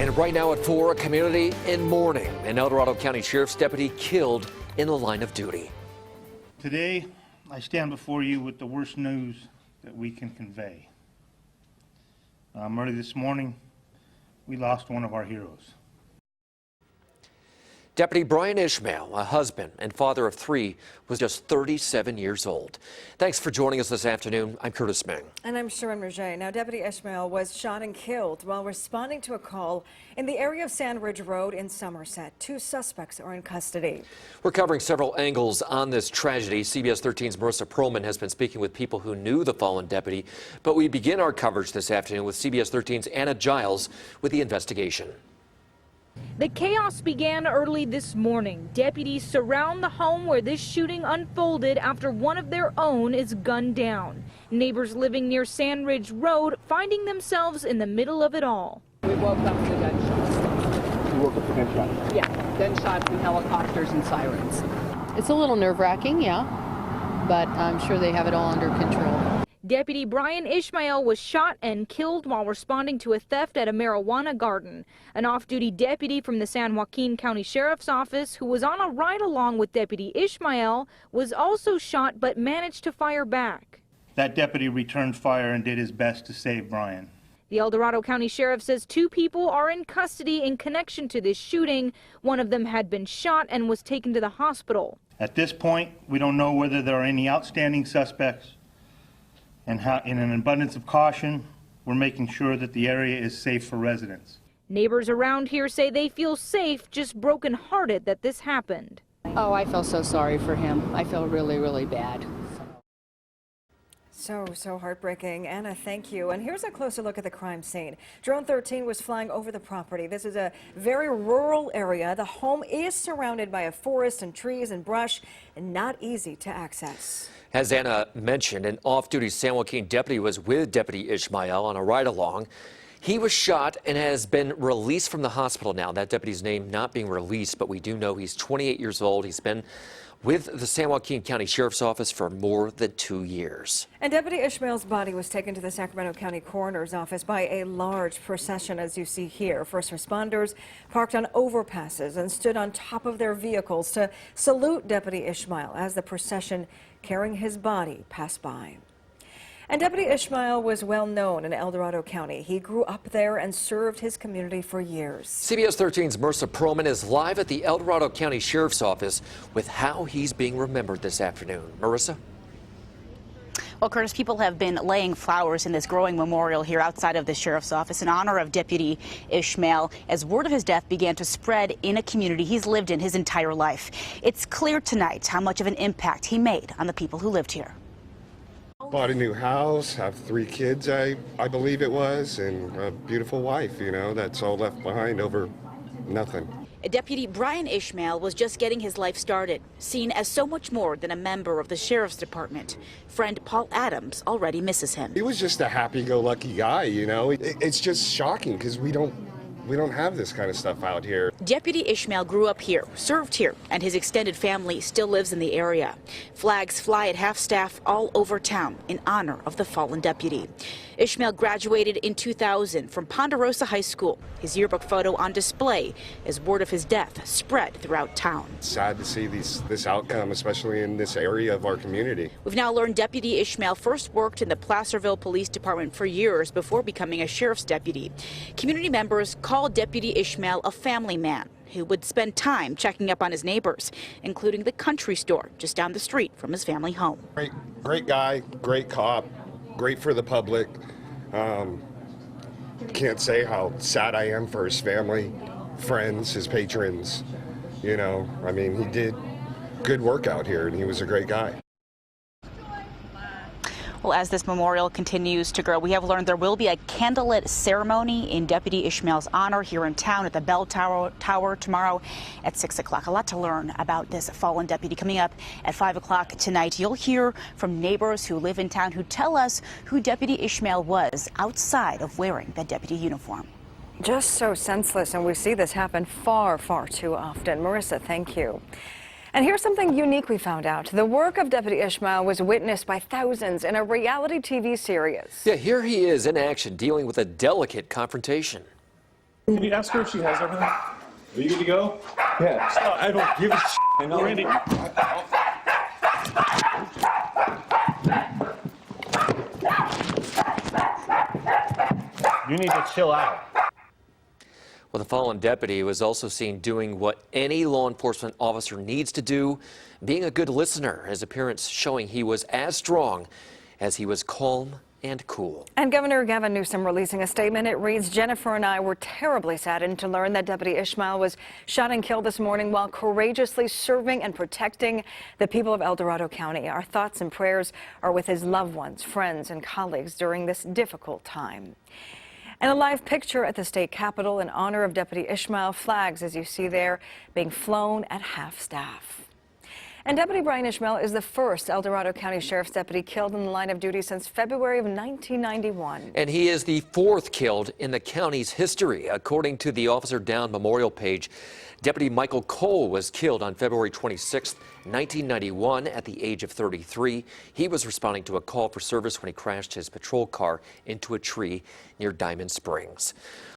And right now at 4, a community in mourning. An El Dorado County Sheriff's deputy killed in the line of duty. Today, I stand before you with the worst news that we can convey. Early this morning, we lost one of our heroes. Deputy Brian Ishmael, a husband and father of 3, was just 37 years old. Thanks for joining us this afternoon. I'm Curtis Meng. And I'm Sharon Roget. Now, Deputy Ishmael was shot and killed while responding to a call in the area of Sand Ridge Road in Somerset. 2 suspects are in custody. We're covering several angles on this tragedy. CBS 13's Marissa Perlman has been speaking with people who knew the fallen deputy. But we begin our coverage this afternoon with CBS 13's Anna Giles with the investigation. The chaos began early this morning. Deputies surround the home where this shooting unfolded after one of their own is gunned down. Neighbors living near Sand Ridge Road finding themselves in the middle of it all. We woke up to gunshots. You woke up to gunshots? Yeah, gunshots and helicopters and sirens. It's a little nerve-wracking, yeah, but I'm sure they have it all under control. Deputy Brian Ishmael was shot and killed while responding to a theft at a marijuana garden. An off-duty deputy from the San Joaquin County Sheriff's Office who was on a ride-along with Deputy Ishmael was also shot but managed to fire back. That deputy returned fire and did his best to save Brian. The El Dorado County Sheriff says 2 people are in custody in connection to this shooting. One of them had been shot and was taken to the hospital. At this point, we don't know whether there are any outstanding suspects. And in an abundance of caution, we're making sure that the area is safe for residents. Neighbors around here say they feel safe, just brokenhearted that this happened. Oh, I feel so sorry for him. I feel really, really bad. So heartbreaking. Anna, thank you. And here's a closer look at the crime scene. Drone 13 was flying over the property. This is a very rural area. The home is surrounded by a forest and trees and brush and not easy to access. As Anna mentioned, an off-duty San Joaquin deputy was with Deputy Ishmael on a ride-along. He was shot and has been released from the hospital now. That deputy's name not being released, but we do know he's 28 years old. He's been with the San Joaquin County Sheriff's Office for more than 2 years. And Deputy Ishmael's body was taken to the Sacramento County Coroner's Office by a large procession, as you see here. First responders parked on overpasses and stood on top of their vehicles to salute Deputy Ishmael as the procession carrying his body passed by. And Deputy Ishmael was well known in El Dorado County. He grew up there and served his community for years. CBS 13's Marissa Perlman is live at the El Dorado County Sheriff's Office with how he's being remembered this afternoon. Marissa? Well, Curtis, people have been laying flowers in this growing memorial here outside of the sheriff's office in honor of Deputy Ishmael as word of his death began to spread in a community he's lived in his entire life. It's clear tonight how much of an impact he made on the people who lived here. Bought a new house, have 3 kids, I believe it was, and a beautiful wife, you know, that's all left behind over nothing. Deputy Brian Ishmael was just getting his life started, seen as so much more than a member of the sheriff's department. Friend Paul Adams already misses him. He was just a happy-go-lucky guy, you know. It's just shocking because we don't have this kind of stuff out here. Deputy Ishmael grew up here, served here, and his extended family still lives in the area. Flags fly at half-staff all over town in honor of the fallen deputy. Ishmael graduated in 2000 from Ponderosa High School. His yearbook photo on display as word of his death spread throughout town. It's sad to see this outcome, especially in this area of our community. We've now learned Deputy Ishmael first worked in the Placerville Police Department for years before becoming a sheriff's deputy. Community members called Deputy Ishmael a family man who would spend time checking up on his neighbors, including the country store just down the street from his family home. Great guy, great cop, great for the public. Can't say how sad I am for his family, friends, his patrons. You know, I mean, he did good work out here and he was a great guy. Well, as this memorial continues to grow, we have learned there will be a candlelit ceremony in Deputy Ishmael's honor here in town at the Bell Tower tomorrow at 6 o'clock. A lot to learn about this fallen deputy. Coming up at 5 o'clock tonight, you'll hear from neighbors who live in town who tell us who Deputy Ishmael was outside of wearing that deputy uniform. Just so senseless, and we see this happen far, far too often. Marissa, thank you. And here's something unique we found out. The work of Deputy Ishmael was witnessed by thousands in a reality TV series. Yeah, here he is in action dealing with a delicate confrontation. Can you ask her if she has everything? Are you good to go? Yeah. I don't give a shit. I know. Randy. You need to chill out. Well, the fallen deputy was also seen doing what any law enforcement officer needs to do, being a good listener, his appearance showing he was as strong as he was calm and cool. And Governor Gavin Newsom releasing a statement. It reads, Jennifer and I were terribly saddened to learn that Deputy Ishmael was shot and killed this morning while courageously serving and protecting the people of El Dorado County. Our thoughts and prayers are with his loved ones, friends, and colleagues during this difficult time. And a live picture at the state capitol in honor of Deputy Ishmael, flags, as you see there, being flown at half-staff. And Deputy Brian Ishmael is the first El Dorado County Sheriff's deputy killed in the line of duty since February of 1991. And he is the fourth killed in the county's history. According to the Officer Down memorial page, Deputy Michael Cole was killed on February 26, 1991 at the age of 33. He was responding to a call for service when he crashed his patrol car into a tree near Diamond Springs.